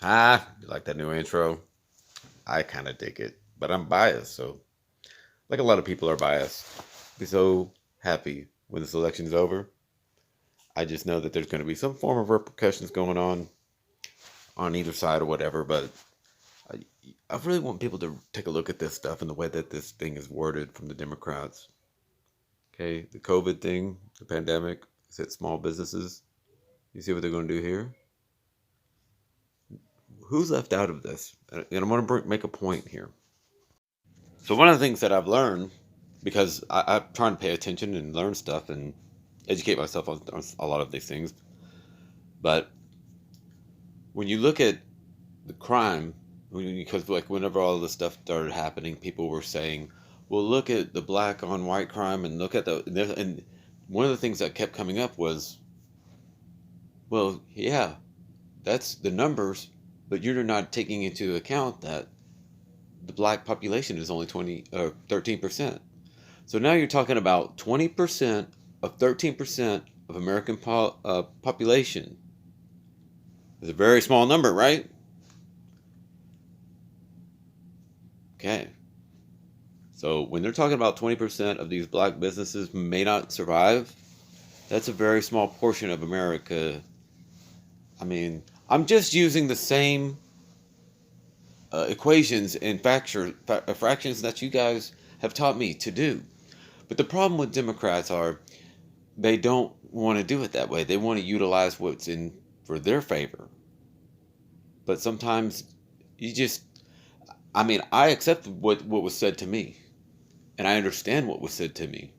You like that new intro? I kind of dig it, but I'm biased, so like a lot of people are biased. Be so happy when this election is over. I just know that there's going to be some form of repercussions going on either side or whatever, but I, I really want people to take a look at this stuff and the way that this thing is worded from the Democrats. Okay, the COVID thing, the pandemic, is hit small businesses. You see what they're going to do here? Who's left out of this? And I'm going to make a point here. So one of the things that I've learned, because I'm trying to pay attention and learn stuff and educate myself on a lot of these things, but when you look at the crime, because like whenever all this stuff started happening, people were saying, "Well, look at the black on white crime and look at the," and one of the things that kept coming up was, "Well, yeah, that's the numbers, but you're not taking into account that the black population is only 20 or 13%." So now you're talking about 20% of 13% of American population. It's a very small number, right? Okay. So when they're talking about 20% of these black businesses may not survive, that's a very small portion of America. I mean, I'm just using the same equations and fractions that you guys have taught me to do. But the problem with Democrats are they don't want to do it that way. They want to utilize what's in for their favor. But sometimes you just, I mean, I accept what was said to me, and I understand what was said to me,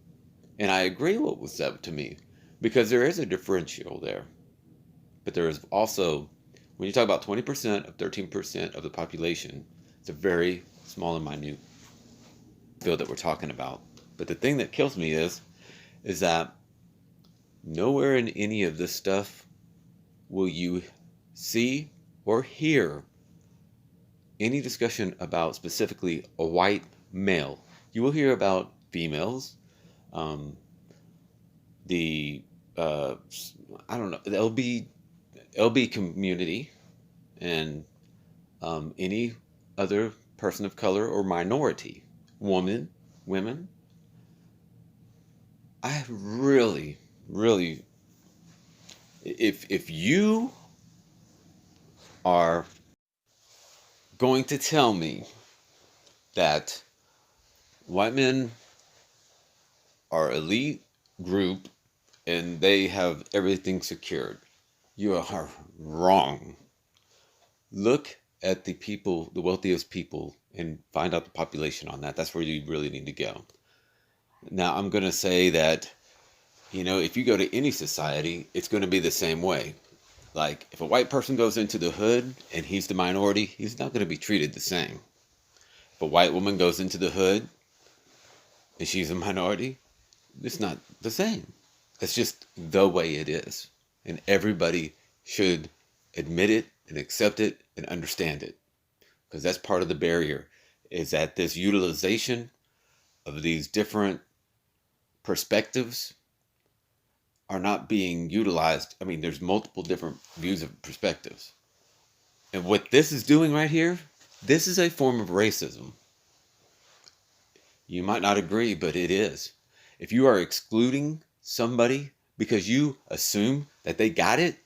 and I agree what was said to me, because there is a differential there. But there is also, when you talk about 20% of 13% of the population, it's a very small and minute field that we're talking about. But the thing that kills me is that nowhere in any of this stuff will you see or hear any discussion about specifically a white male. You will hear about females, um, the I don't know, the LB community, and any other person of color or minority, women. I really, if you are going to tell me that white men are elite group and they have everything secured, you are wrong. Look at the people, the wealthiest people, and find out the population on that. That's where you really need to go. Now, I'm going to say that, if you go to any society, it's going to be the same way. Like, if a white person goes into the hood and he's the minority, he's not going to be treated the same. If a white woman goes into the hood and she's a minority, it's not the same. It's just the way it is. And everybody should admit it and accept it and understand it. Because that's part of the barrier, is that this utilization of these different perspectives are not being utilized. I mean, there's multiple different views of perspectives. And what this is doing right here, this is a form of racism. You might not agree, but it is. If you are excluding somebody because you assume that they got it,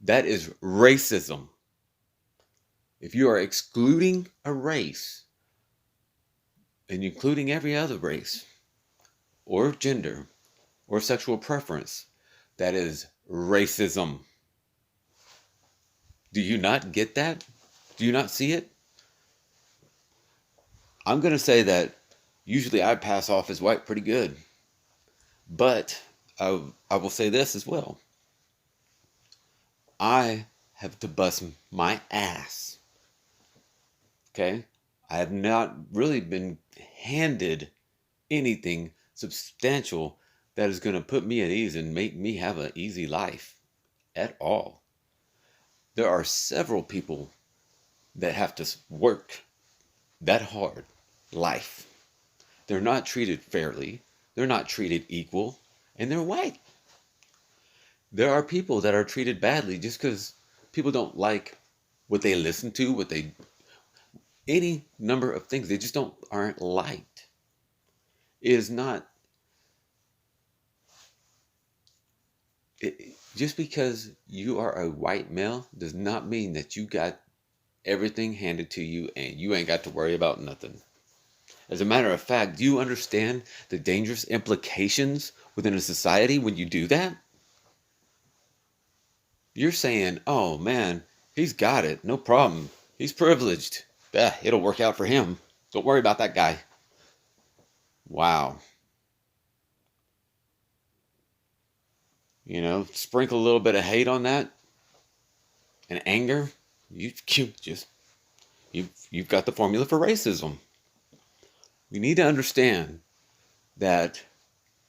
that is racism. If you are excluding a race and including every other race or gender or sexual preference, that is racism. Do you not get that? Do you not see it? I'm going to say that usually I pass off as white pretty good. But I will say this as well. I have to bust my ass. Okay? I have not really been handed anything substantial that is going to put me at ease and make me have an easy life at all. There are several people that have to work that hard life. They're not treated fairly, they're not treated equal, and they're white. There are people that are treated badly just because People don't like what they listen to, any number of things. They just aren't liked. It is not, just because you are a white male does not mean that you got everything handed to you and you ain't got to worry about nothing. As a matter of fact, do you understand the dangerous implications within a society when you do that? You're saying, oh man, he's got it, no problem. He's privileged. Yeah, it'll work out for him. Don't worry about that guy. Wow. Sprinkle a little bit of hate on that and anger. You've got the formula for racism. We need to understand that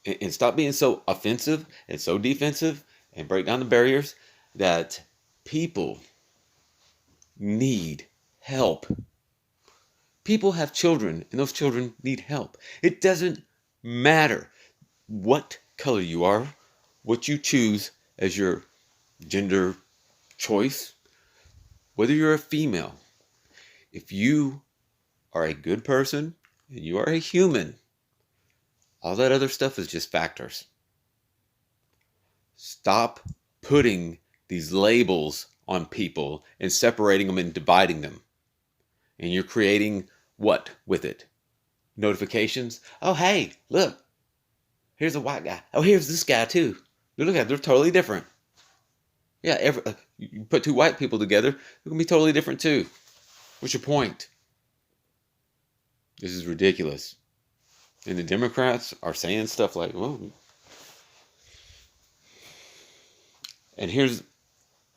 and stop being so offensive and so defensive and break down the barriers that people need help. People have children and those children need help. It doesn't matter what color you are, what you choose as your gender choice, whether you're a female. If you are a good person and you are a human, all that other stuff is just factors. Stop putting these labels on people and separating them and dividing them. And you're creating what with it? Notifications? Oh, hey, look. Here's a white guy. Oh, here's this guy too. Look at, they're totally different. Yeah, you put two white people together, they're going to be totally different too. What's your point? This is ridiculous. And the Democrats are saying stuff like, well, and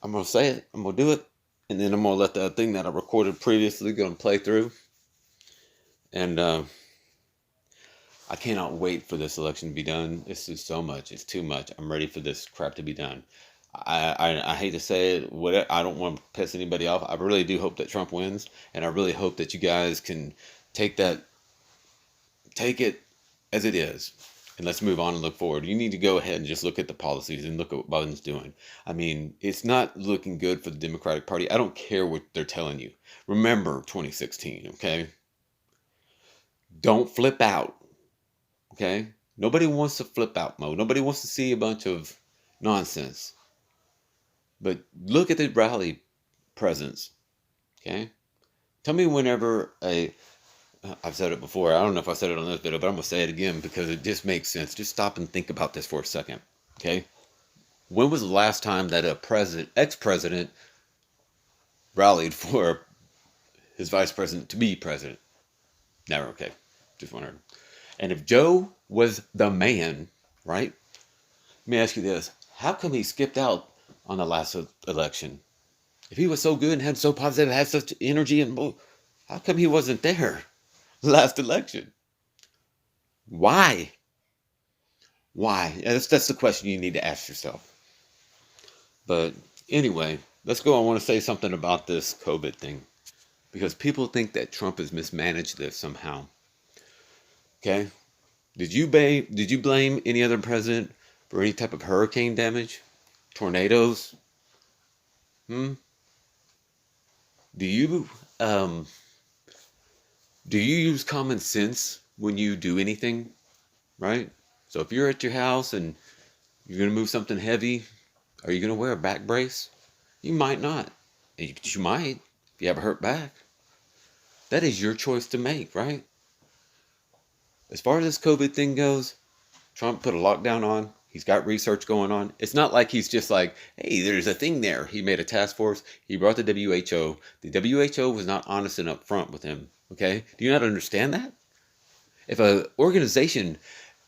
I'm going to say it, I'm going to do it, and then I'm going to let the thing that I recorded previously go and play through. And I cannot wait for this election to be done. This is so much. It's too much. I'm ready for this crap to be done. I hate to say it. I don't want to piss anybody off. I really do hope that Trump wins, and I really hope that you guys can take it as it is, and let's move on and look forward. You need to go ahead and just look at the policies and look at what Biden's doing. I mean, it's not looking good for the Democratic Party. I don't care what they're telling you. Remember 2016, okay? Don't flip out, okay? Nobody wants to flip out mode. Nobody wants to see a bunch of nonsense. But look at the rally presence, okay? Tell me whenever I've said it before. I don't know if I said it on this video, but I'm going to say it again because it just makes sense. Just stop and think about this for a second, okay? When was the last time that ex-president rallied for his vice president to be president? Never, okay. Just wondering. And if Joe was the man, right? Let me ask you this. How come he skipped out on the last election? If he was so good and had so positive, had such energy, and how come he wasn't there last election? Why? That's the question you need to ask yourself. But anyway, let's go. I want to say something about this COVID thing, because people think that Trump has mismanaged this somehow. Okay? Did you blame any other president for any type of hurricane damage? Tornadoes? Do you use common sense when you do anything? Right? So if you're at your house and you're going to move something heavy, are you going to wear a back brace? You might not. You might if you have a hurt back. That is your choice to make, right? As far as this COVID thing goes, Trump put a lockdown on. He's got research going on. It's not like he's just like, hey, there's a thing there. He made a task force. He brought the WHO. The WHO was not honest and upfront with him. Okay? Do you not understand that? If an organization,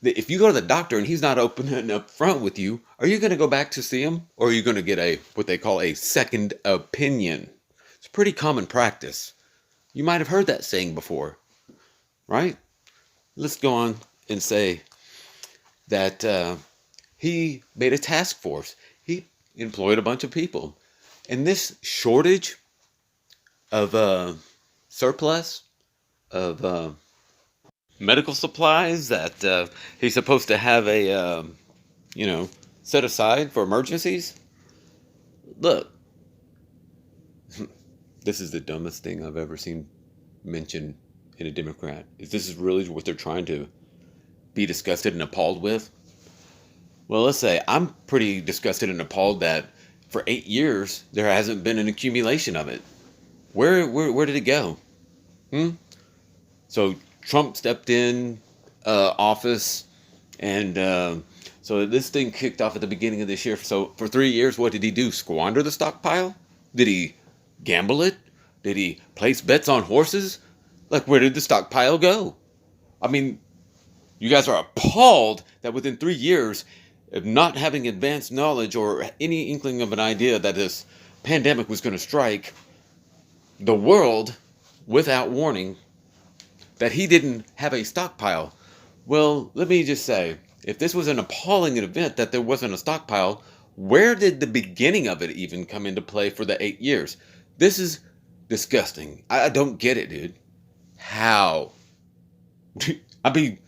if you go to the doctor and he's not open and upfront with you, are you going to go back to see him? Or are you going to get what they call a second opinion? It's pretty common practice. You might have heard that saying before, right? Let's go on and say that he made a task force. He employed a bunch of people. And this shortage of surplus of medical supplies that he's supposed to have set aside for emergencies. Look, This is the dumbest thing I've ever seen mentioned in a Democrat. Is this is really what they're trying to be disgusted and appalled with? Well, let's say I'm pretty disgusted and appalled that for 8 years there hasn't been an accumulation of it. Where did it go? Hmm? So Trump stepped in office, and so this thing kicked off at the beginning of this year. So for 3 years, what did he do? Squander the stockpile? Did he gamble it? Did he place bets on horses? Like, where did the stockpile go? I mean, you guys are appalled that within 3 years of not having advanced knowledge or any inkling of an idea that this pandemic was going to strike the world without warning, that he didn't have a stockpile. Well, let me just say, if this was an appalling event that there wasn't a stockpile, where did the beginning of it even come into play for the 8 years? This is disgusting. I don't get it, dude. How? I mean,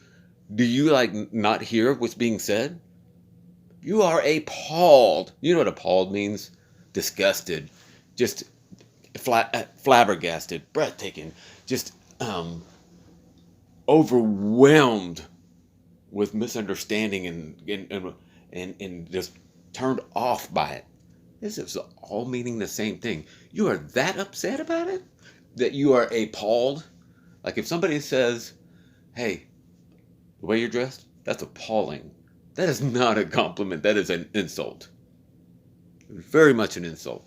do you like not hear what's being said? You are appalled. You know what appalled means? Disgusted. Just flabbergasted, breathtaking, just overwhelmed with misunderstanding and just turned off by it. This is all meaning the same thing. You are that upset about it that you are appalled. Like if somebody says, "Hey, the way you're dressed, that's appalling." That is not a compliment. That is an insult. Very much an insult.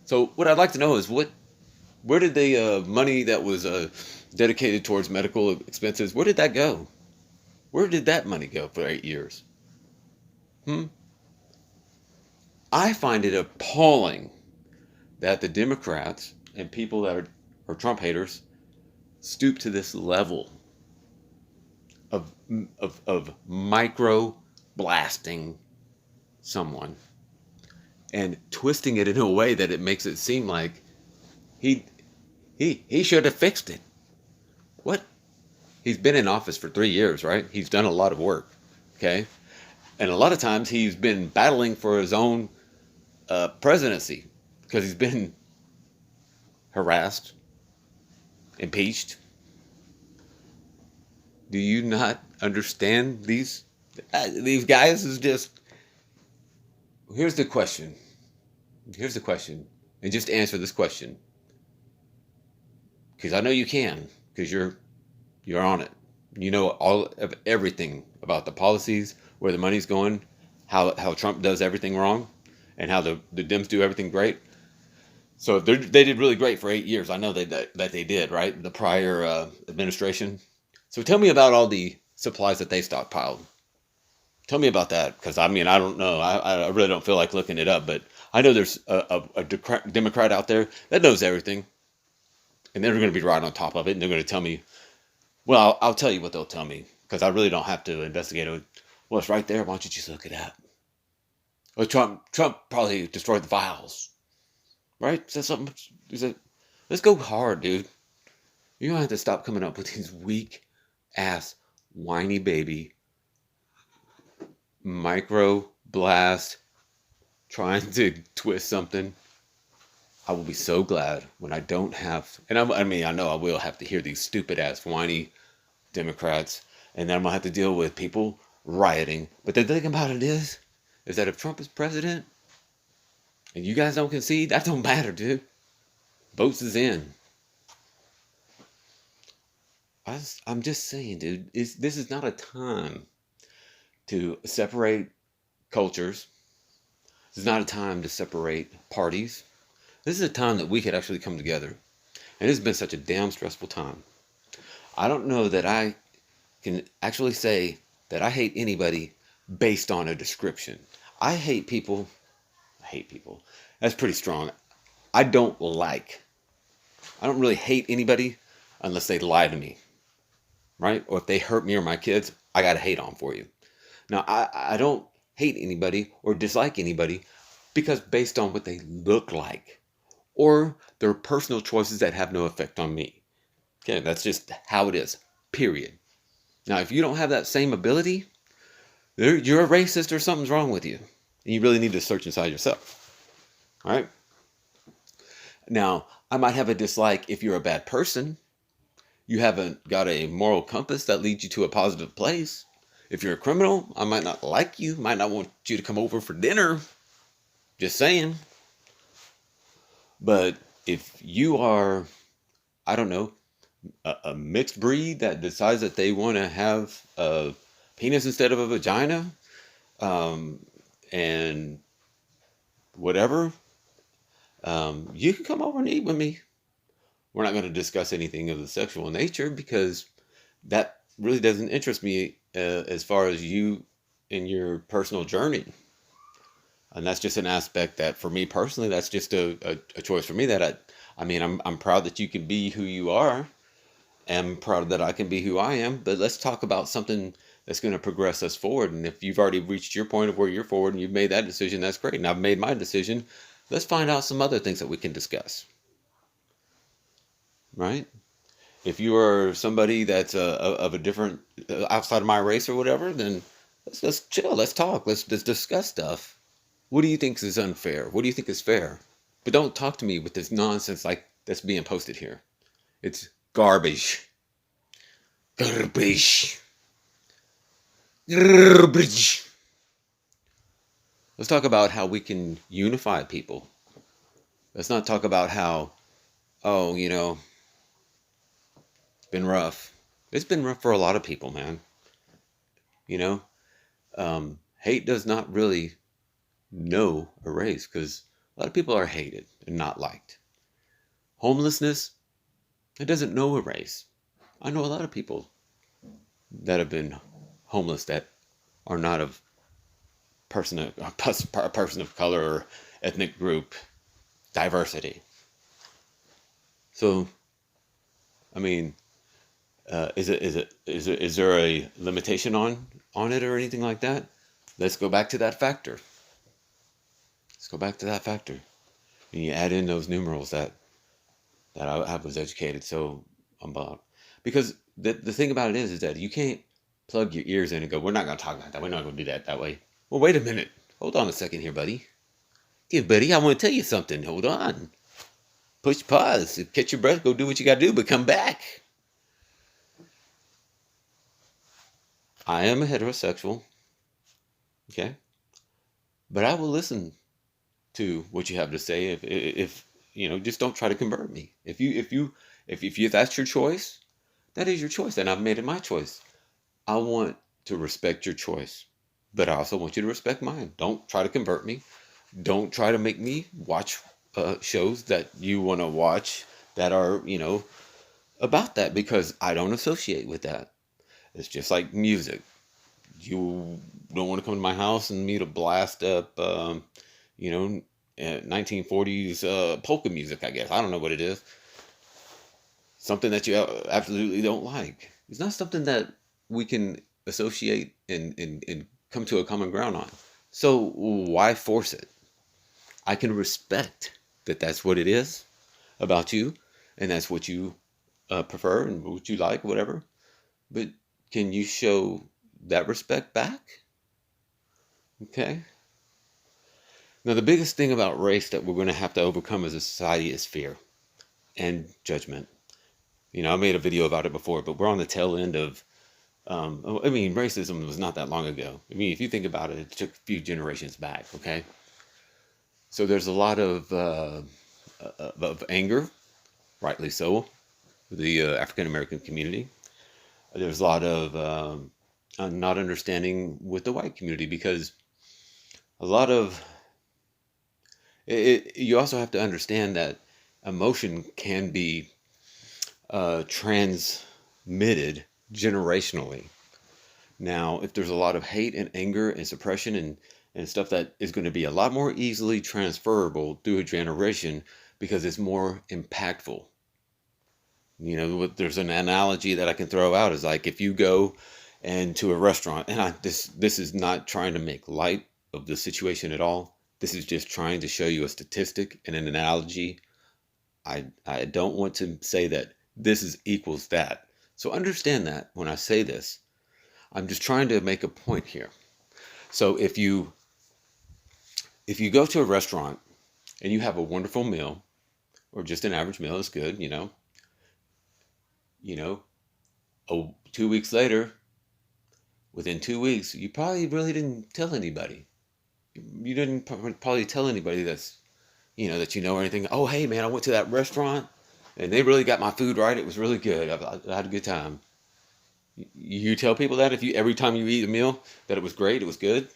So what I'd like to know is where did the money that was dedicated towards medical expenses, where did that go? Where did that money go for 8 years? Hmm? I find it appalling that the Democrats and people that are Trump haters stoop to this level of micro blasting someone and twisting it in a way that it makes it seem like he should have fixed it. What? He's been in office for 3 years, right? He's done a lot of work, okay? And a lot of times he's been battling for his own presidency because he's been harassed, impeached. Do you not understand these guys? Is just here's the question. Here's the question, and just answer this question because I know you can because you're on it. You know all of everything about the policies, where the money's going, how Trump does everything wrong, and how the Dems do everything great. So they did really great for 8 years. I know that they did, right? The prior administration. So tell me about all the supplies that they stockpiled. Tell me about that, because I mean I don't know. I really don't feel like looking it up, but I know there's a Democrat out there that knows everything, and they're going to be right on top of it, and they're going to tell me. Well, I'll tell you what they'll tell me because I really don't have to investigate it. Well, it's right there. Why don't you just look it up? Well, Trump probably destroyed the files, right? Is that something? Is it? Let's go hard, dude. You're gonna have to stop coming up with these weak ass, whiny baby, micro blast, trying to twist something. I will be so glad when I don't have, and I mean, I know I will have to hear these stupid ass, whiny Democrats, and then I'm gonna have to deal with people rioting. But the thing about it is that if Trump is president and you guys don't concede, that don't matter, dude. Votes is in. I'm just saying, dude. This is not a time to separate cultures. This is not a time to separate parties. This is a time that we could actually come together. And it's been such a damn stressful time. I don't know that I can actually say that I hate anybody based on a description. I hate people. I hate people. That's pretty strong. I don't really hate anybody unless they lie to me, right? Or if they hurt me or my kids, I got to hate on for you. Now, I don't hate anybody or dislike anybody because based on what they look like or their personal choices that have no effect on me. Okay, that's just how it is, period. Now, if you don't have that same ability, you're a racist or something's wrong with you. And you really need to search inside yourself. All right? Now, I might have a dislike if you're a bad person. You haven't got a moral compass that leads you to a positive place. If you're a criminal, I might not like you, might not want you to come over for dinner. Just saying. But if you are, I don't know, a mixed breed that decides that they want to have a penis instead of a vagina, um, and whatever, you can come over and eat with me. We're not going to discuss anything of the sexual nature because that really doesn't interest me as far as you and your personal journey. And that's just an aspect that for me personally, that's just a choice for me that I mean, I'm proud that you can be who you are. And proud that I can be who I am, but let's talk about something that's going to progress us forward. And if you've already reached your point of where you're forward and you've made that decision, that's great. And I've made my decision. Let's find out some other things that we can discuss, right? If you are somebody that's of a different, outside of my race or whatever, then let's chill. Let's talk. Let's discuss stuff. What do you think is unfair? What do you think is fair? But don't talk to me with this nonsense like that's being posted here. It's garbage. Garbage. Garbage. Let's talk about how we can unify people. Let's not talk about how, oh, it's been rough. It's been rough for a lot of people, man. You know, hate does not really know a race because a lot of people are hated and not liked. Homelessness, it doesn't know a race. I know a lot of people that have been homeless that are not of a person of color or ethnic group diversity. So, I mean, is there a limitation on it or anything like that? Let's go back to that factor. Let's go back to that factor. And you add in those numerals that I was educated so about. Because the thing about it is that you can't plug your ears in and go, we're not going to talk about that. We're not going to do that way. Well, wait a minute. Hold on a second here, buddy. Yeah, buddy, I want to tell you something. Hold on. Push pause. Catch your breath. Go do what you got to do, but come back. I am a heterosexual. Okay? But I will listen to what you have to say if just don't try to convert me. If that's your choice, that is your choice, and I've made it my choice. I want to respect your choice, but I also want you to respect mine. Don't try to convert me. Don't try to make me watch shows that you want to watch that are, about that because I don't associate with that. It's just like music. You don't want to come to my house and me to blast up, 1940s polka music, I guess. I don't know what it is. Something that you absolutely don't like. It's not something that we can associate and come to a common ground on. So why force it? I can respect that that's what it is about you, and that's what you prefer and what you like, whatever. But can you show that respect back? Okay. Now, the biggest thing about race that we're going to have to overcome as a society is fear and judgment. I made a video about it before, but we're on the tail end of, racism was not that long ago. If you think about it, it took a few generations back, okay? So there's a lot of anger, rightly so, with the African American community. There's a lot of not understanding with the white community because a lot of you also have to understand that emotion can be transmitted generationally. Now, if there's a lot of hate and anger and suppression and stuff that is going to be a lot more easily transferable through a generation because it's more impactful. There's an analogy that I can throw out is like if you go into a restaurant, and this is not trying to make light of the situation at all. This is just trying to show you a statistic and an analogy. I don't want to say that this is equals that. So understand that when I say this, I'm just trying to make a point here. So if you go to a restaurant and you have a wonderful meal, or just an average meal is good, you know, 2 weeks later, within 2 weeks, you probably really didn't tell anybody. You didn't probably tell anybody that or anything. Oh, hey man, I went to that restaurant and they really got my food right. It was really good. I had a good time. You tell people that if you every time you eat a meal that it was great, it was good.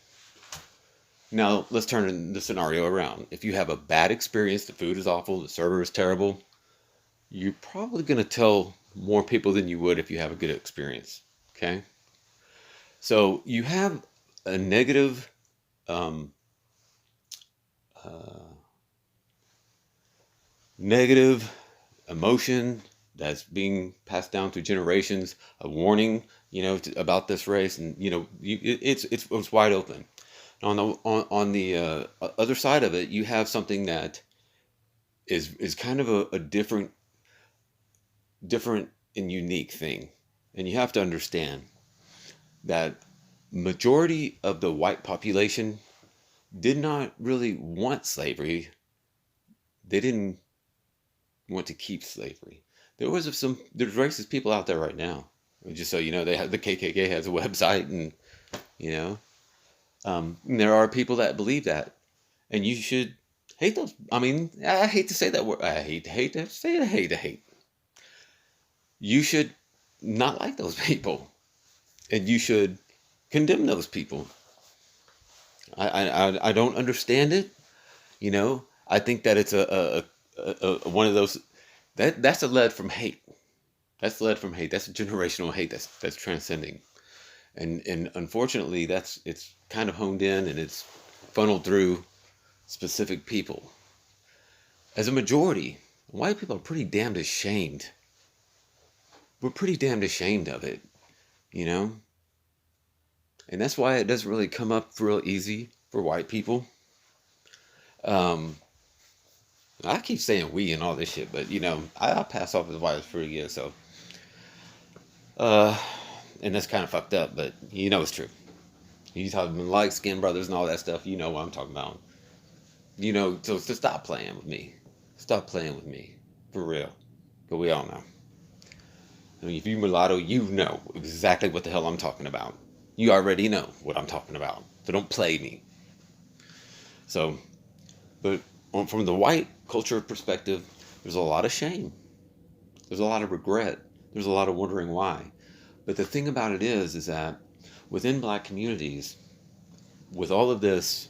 Now let's turn the scenario around. If you have a bad experience, the food is awful, the server is terrible, you're probably going to tell more people than you would if you have a good experience. Okay? So you have a negative um, uh, negative emotion that's being passed down through generations, a warning, about this race, and it's wide open. On the other side of it, you have something that is kind of a different and unique thing, and you have to understand that majority of the white population did not really want slavery. They didn't want to keep slavery. There's racist people out there right now. Just so you know, they have the KKK has a website, and you know, there are people that believe that, and you should hate those. I mean, I hate to say that word. I hate to say it. I hate to hate. You should not like those people, and you should condemn those people. I don't understand it. I think that it's a one of those that's a led from hate. That's led from hate. That's a generational hate that's transcending. And unfortunately it's kind of honed in, and it's funneled through specific people. As a majority, white people are pretty damned ashamed. We're pretty damned ashamed of it, you know? And that's why it doesn't really come up real easy for white people. I keep saying we and all this shit, but I'll pass off as white as pretty good, so and that's kind of fucked up, but it's true. You talking about light skinned brothers and all that stuff, you know what I'm talking about. So stop playing with me. Stop playing with me. For real. But we all know. I mean, if you mulatto, you know exactly what the hell I'm talking about. You already know what I'm talking about. So don't play me. So, but from the white culture perspective, there's a lot of shame. There's a lot of regret. There's a lot of wondering why. But the thing about it is that within black communities, with all of this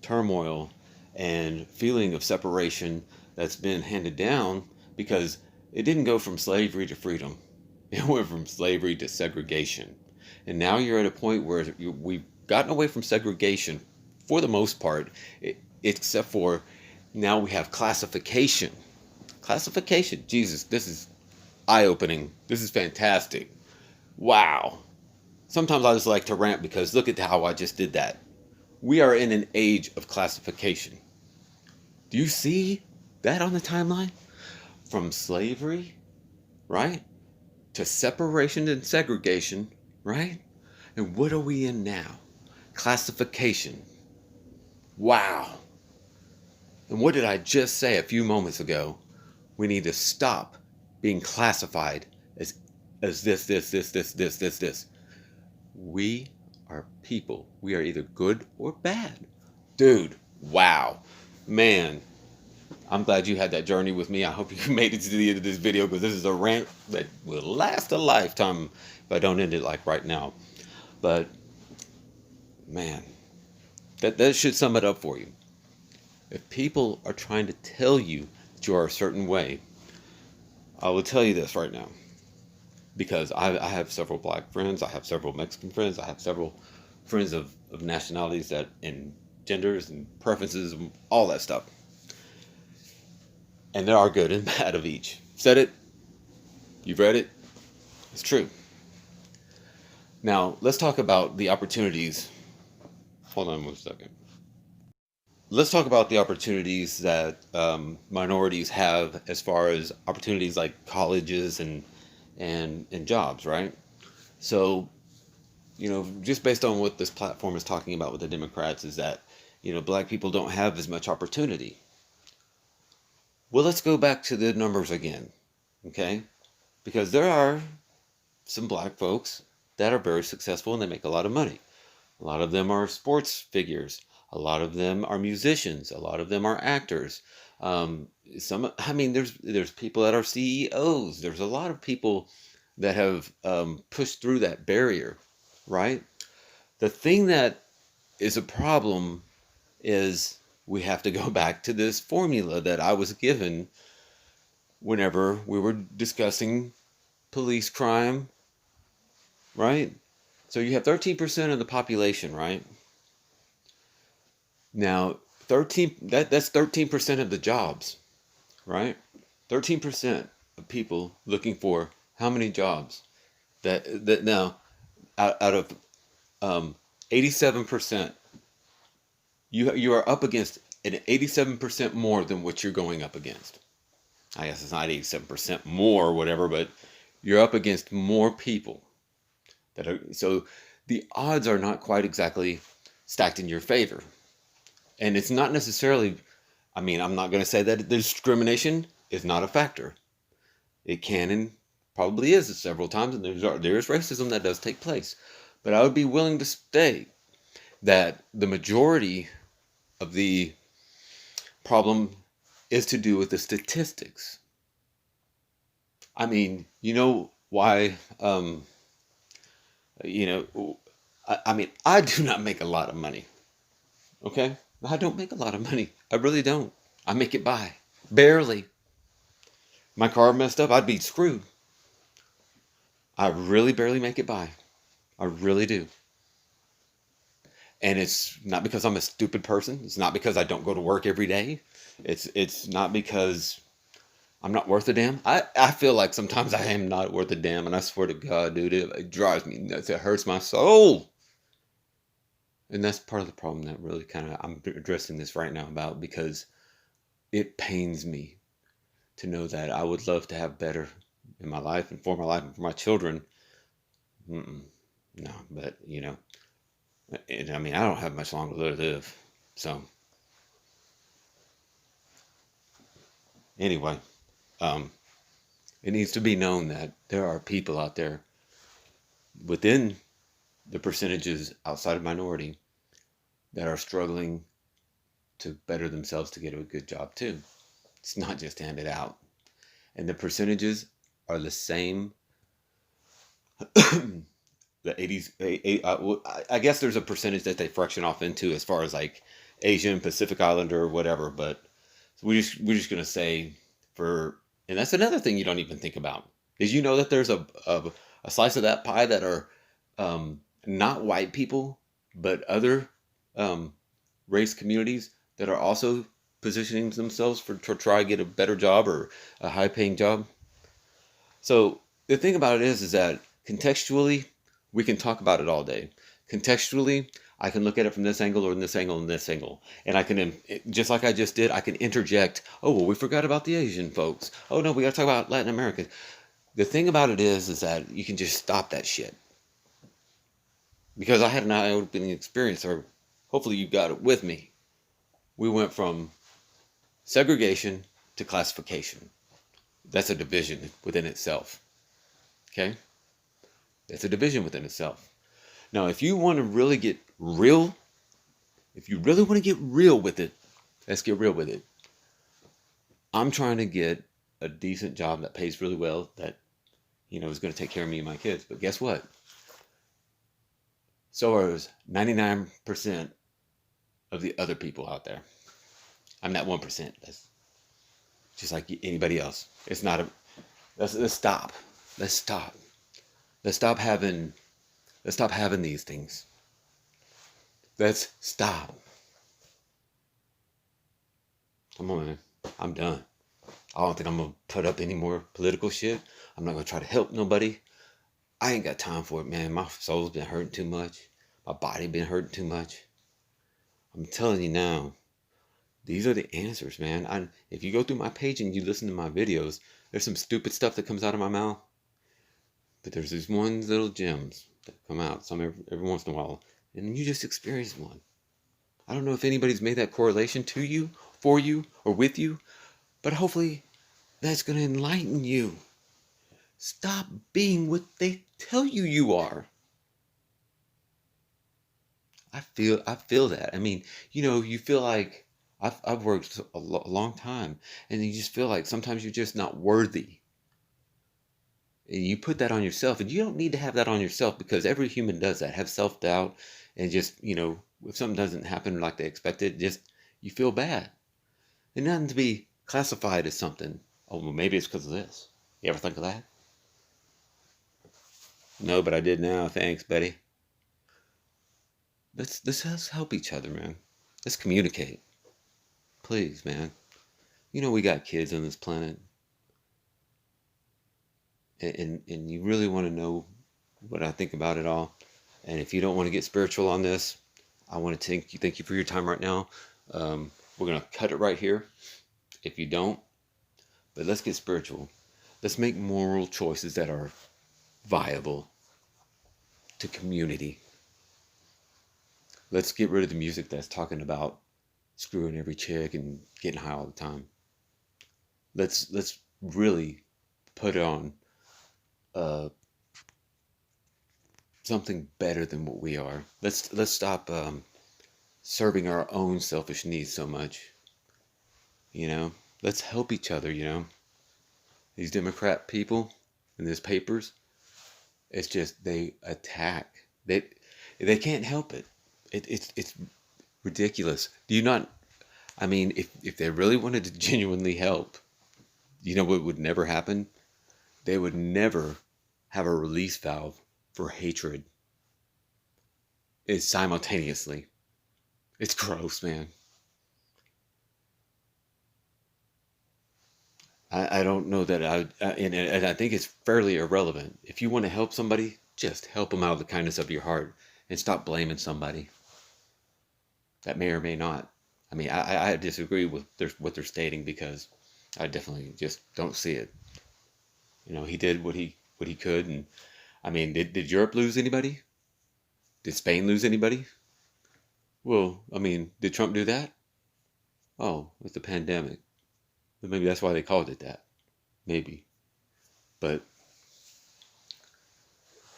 turmoil and feeling of separation that's been handed down, because it didn't go from slavery to freedom. It went from slavery to segregation. And now you're at a point where we've gotten away from segregation for the most part, except for now we have classification. Classification. Jesus, this is eye-opening. This is fantastic. Wow. Sometimes I just like to rant because look at how I just did that. We are in an age of classification. Do you see that on the timeline? From slavery, right? To separation and segregation, right? And what are we in now? Classification. Wow. And what did I just say a few moments ago? We need to stop being classified as this. We are people. We are either good or bad. Dude, wow. Man, I'm glad you had that journey with me. I hope you made it to the end of this video, because this is a rant that will last a lifetime if I don't end it like right now. But, man, that should sum it up for you. If people are trying to tell you that you are a certain way, I will tell you this right now. Because I have several black friends, I have several Mexican friends, I have several friends of nationalities and genders and preferences and all that stuff. And there are good and bad of each. Said it. You've read it. It's true. Now, let's talk about the opportunities. Hold on 1 second. Let's talk about the opportunities that minorities have as far as opportunities like colleges and jobs, right? So, just based on what this platform is talking about with the Democrats is that, black people don't have as much opportunity. Well, let's go back to the numbers again, okay? Because there are some black folks that are very successful and they make a lot of money. A lot of them are sports figures. A lot of them are musicians. A lot of them are actors. There's people that are CEOs. There's a lot of people that have pushed through that barrier, right? The thing that is a problem is we have to go back to this formula that I was given whenever we were discussing police crime, right? So you have 13% of the population, right? Now, that's 13% of the jobs, right? 13% of people looking for how many jobs? That now out of 87%, you are up against an 87% more than what you're going up against. I guess it's not 87% more or whatever, but you're up against more people that are, so the odds are not quite exactly stacked in your favor. And it's not necessarily, I'm not going to say that discrimination is not a factor. It can and probably is several times, and there's racism that does take place. But I would be willing to state that the majority of the problem is to do with the statistics. You know why, I do not make a lot of money, okay? I don't make a lot of money. I really don't. I make it by. Barely. My car messed up, I'd be screwed. I really barely make it by. I really do. And it's not because I'm a stupid person. It's not because I don't go to work every day. It's not because I'm not worth a damn. I feel like sometimes I am not worth a damn, and I swear to God, dude, it drives me nuts. It hurts my soul. And that's part of the problem that really I'm addressing this right now about, because it pains me to know that I would love to have better in my life and for my life and for my children. No, but and I don't have much longer to live. So anyway, it needs to be known that there are people out there within the percentages outside of minority that are struggling to better themselves to get a good job too. It's not just handed out. And the percentages are the same. The 80s, I guess there's a percentage that they fraction off into as far as like Asian, Pacific Islander, or whatever. But we're just gonna say and that's another thing you don't even think about. Did you know that there's a slice of that pie that are not white people, but other race communities that are also positioning themselves to try to get a better job or a high paying job? So the thing about it is that contextually, we can talk about it all day. Contextually, I can look at it from this angle or this angle and this angle. And I can, just like I just did, I can interject, oh, well, we forgot about the Asian folks. Oh, no, we got to talk about Latin America. The thing about it is that you can just stop that shit. Because I had an eye-opening experience, or hopefully you got it with me. We went from segregation to classification. That's a division within itself. Okay? That's a division within itself. Now, if you want to really get real, if you really want to get real with it, let's get real with it. I'm trying to get a decent job that pays really well, that, is going to take care of me and my kids. But guess what? So are 99% of the other people out there. I'm that 1%. That's just like anybody else. It's not let's stop. Let's stop. Let's stop having these things. Let's stop. Come on, man. I'm done. I don't think I'm going to put up any more political shit. I'm not going to try to help nobody. I ain't got time for it, man. My soul's been hurting too much. My body been hurting too much. I'm telling you now, these are the answers, man. If you go through my page and you listen to my videos, there's some stupid stuff that comes out of my mouth. But there's these one little gems that come out every once in a while. And you just experience one. I don't know if anybody's made that correlation to you, for you, or with you. But hopefully that's going to enlighten you. Stop being what they tell you you are. I feel that. I mean, you feel like I've worked a long time, and you just feel like sometimes you're just not worthy. And you put that on yourself, and you don't need to have that on yourself because every human does that. Have self-doubt, and just, if something doesn't happen like they expected, just you feel bad. And nothing to be classified as something. Oh, well, maybe it's because of this. You ever think of that? No, but I did now. Thanks, Betty. Let's help each other, man. Let's communicate. Please, man. We got kids on this planet, and you really want to know what I think about it all. And if you don't want to get spiritual on this, I want to thank you for your time right now. We're gonna cut it right here. If you don't, but let's get spiritual. Let's make moral choices that are viable to community. Let's get rid of the music that's talking about screwing every chick and getting high all the time. Let's really put on something better than what we are. Let's stop serving our own selfish needs so much. Let's help each other. These Democrat people in these papers, it's just they attack. They can't help it. It's ridiculous. Do you not? I mean, if they really wanted to genuinely help, what would never happen? They would never have a release valve for hatred. It's simultaneously. It's gross, man. I don't know that and I think it's fairly irrelevant. If you want to help somebody, just help them out of the kindness of your heart and stop blaming somebody that may or may not. I mean, I disagree with what they're stating because I definitely just don't see it. He did what he could, and I mean, did Europe lose anybody? Did Spain lose anybody? Well, I mean, did Trump do that? Oh, it's a pandemic. Maybe that's why they called it that. Maybe. But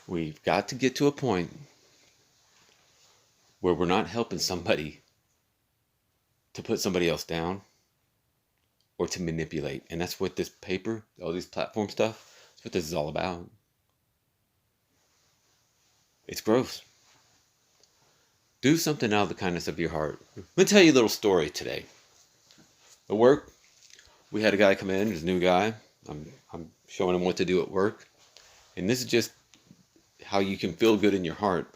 we've got to get to a point where we're not helping somebody to put somebody else down or to manipulate. And that's what this paper, all this platform stuff, that's what this is all about. It's gross. Do something out of the kindness of your heart. Let me tell you a little story today. At work, we had a guy come in, there's a new guy. I'm showing him what to do at work. And this is just how you can feel good in your heart.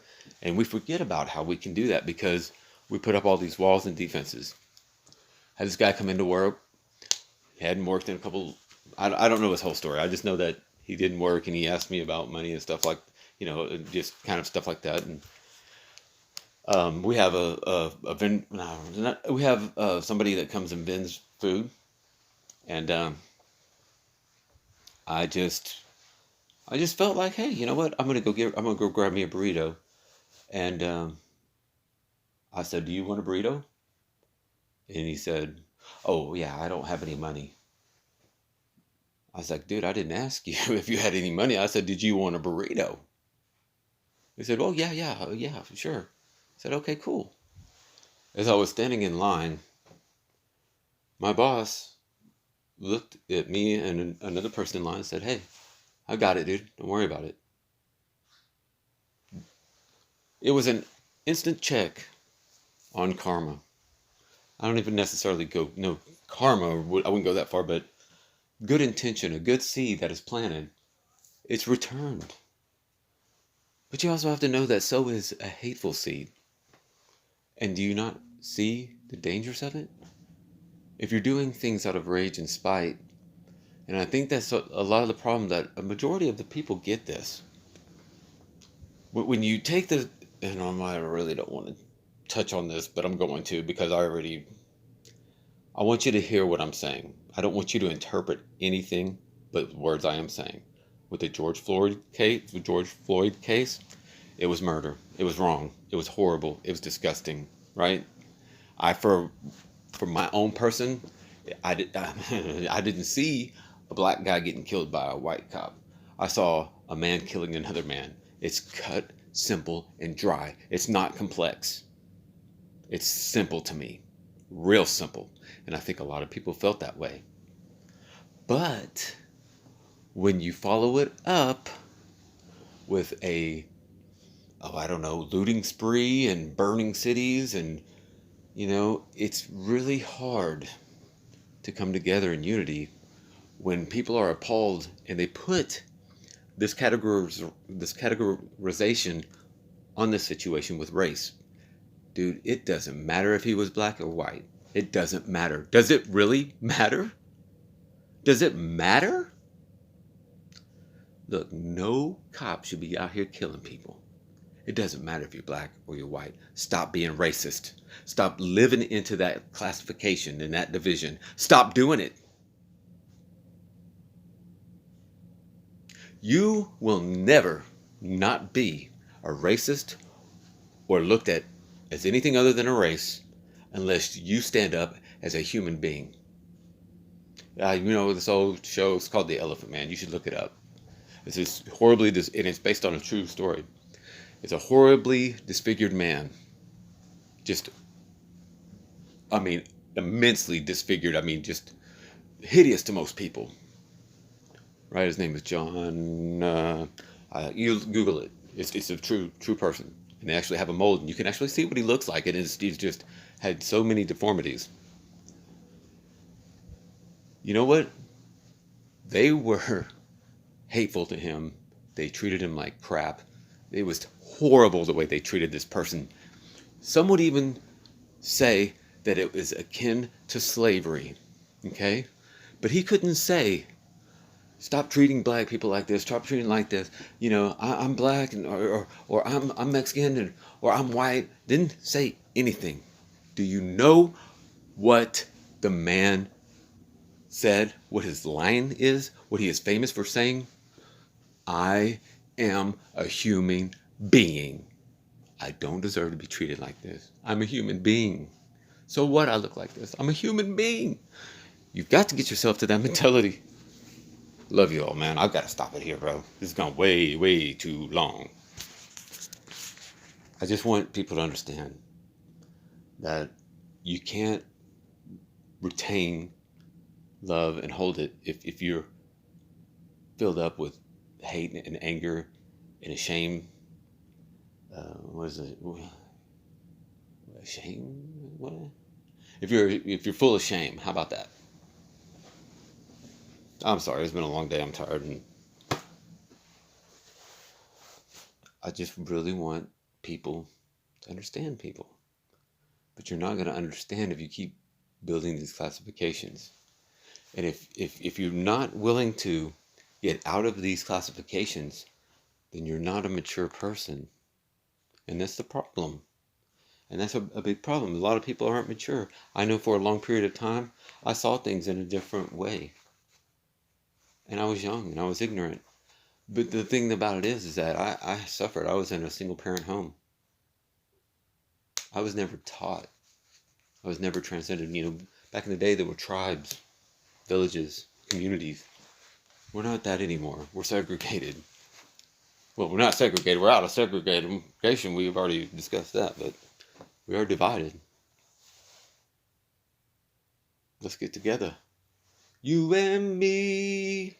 And we forget about how we can do that because we put up all these walls and defenses. Had this guy come into work. He hadn't worked in a couple... I don't know his whole story. I just know that he didn't work and he asked me about money and stuff like, just kind of stuff like that. And we have we have somebody that comes and vends food. And I just felt like, hey, you know what? I'm gonna go grab me a burrito. And I said, "Do you want a burrito?" And he said, "Oh yeah, I don't have any money." I was like, "Dude, I didn't ask you if you had any money. I said, did you want a burrito?" He said, "Oh yeah, sure." I said, "Okay, cool." As I was standing in line, my boss looked at me and another person in line and said, "Hey, I got it, dude. Don't worry about it." It was an instant check on karma. I don't even necessarily go, no, karma, I wouldn't go that far, but good intention, a good seed that is planted, it's returned. But you also have to know that so is a hateful seed. And do you not see the dangers of it? If you're doing things out of rage and spite, and I think that's a lot of the problem, that a majority of the people get this. When you take the, and I really don't want to touch on this, but I'm going to because I want you to hear what I'm saying. I don't want you to interpret anything but words I am saying. With the George Floyd case, it was murder. It was wrong. It was horrible. It was disgusting, right? For my own person, I didn't see a black guy getting killed by a white cop. I saw a man killing another man. It's cut, simple, and dry. It's not complex. It's simple to me, real simple. And I think a lot of people felt that way. But when you follow it up with I don't know, looting spree and burning cities, and, it's really hard to come together in unity when people are appalled and they put this categorization on this situation with race. Dude, it doesn't matter if he was black or white. It doesn't matter. Does it really matter? Does it matter? Look, no cop should be out here killing people. It doesn't matter if you're black or you're white. Stop being racist. Stop living into that classification and that division. Stop doing it. You will never not be a racist or looked at as anything other than a race unless you stand up as a human being. This old show is called The Elephant Man. You should look it up. It's this and it's based on a true story. It's a horribly disfigured man. Immensely disfigured. Just hideous to most people. Right? His name is John. You Google it. It's a true person. And they actually have a mold, and you can actually see what he looks like. He's just had so many deformities. You know what? They were hateful to him. They treated him like crap. It was horrible the way they treated this person. Some would even say that it was akin to slavery. Okay? But he couldn't say, stop treating black people like this. Stop treating like this. I'm black, or I'm Mexican, or I'm white. Didn't say anything. Do you know what the man said? What his line is? What he is famous for saying? I am a human being. I don't deserve to be treated like this. I'm a human being. So what? I look like this. I'm a human being. You've got to get yourself to that mentality. Love you all, man. I've got to stop it here, bro. This has gone way, way too long. I just want people to understand that you can't retain love and hold it if you're filled up with hate and anger and shame. What is it? Shame? What? If you're full of shame, how about that? I'm sorry, it's been a long day. I'm tired, and I just really want people to understand people. But you're not going to understand if you keep building these classifications. And if you're not willing to get out of these classifications, then you're not a mature person. And that's the problem. And that's a big problem. A lot of people aren't mature. I know for a long period of time, I saw things in a different way. And I was young and I was ignorant. But the thing about it is that I suffered. I was in a single parent home. I was never taught. I was never transcended. Back in the day, there were tribes, villages, communities. We're not that anymore. We're segregated. Well, we're not segregated. We're out of segregation. We've already discussed that, but we are divided. Let's get together. You and me.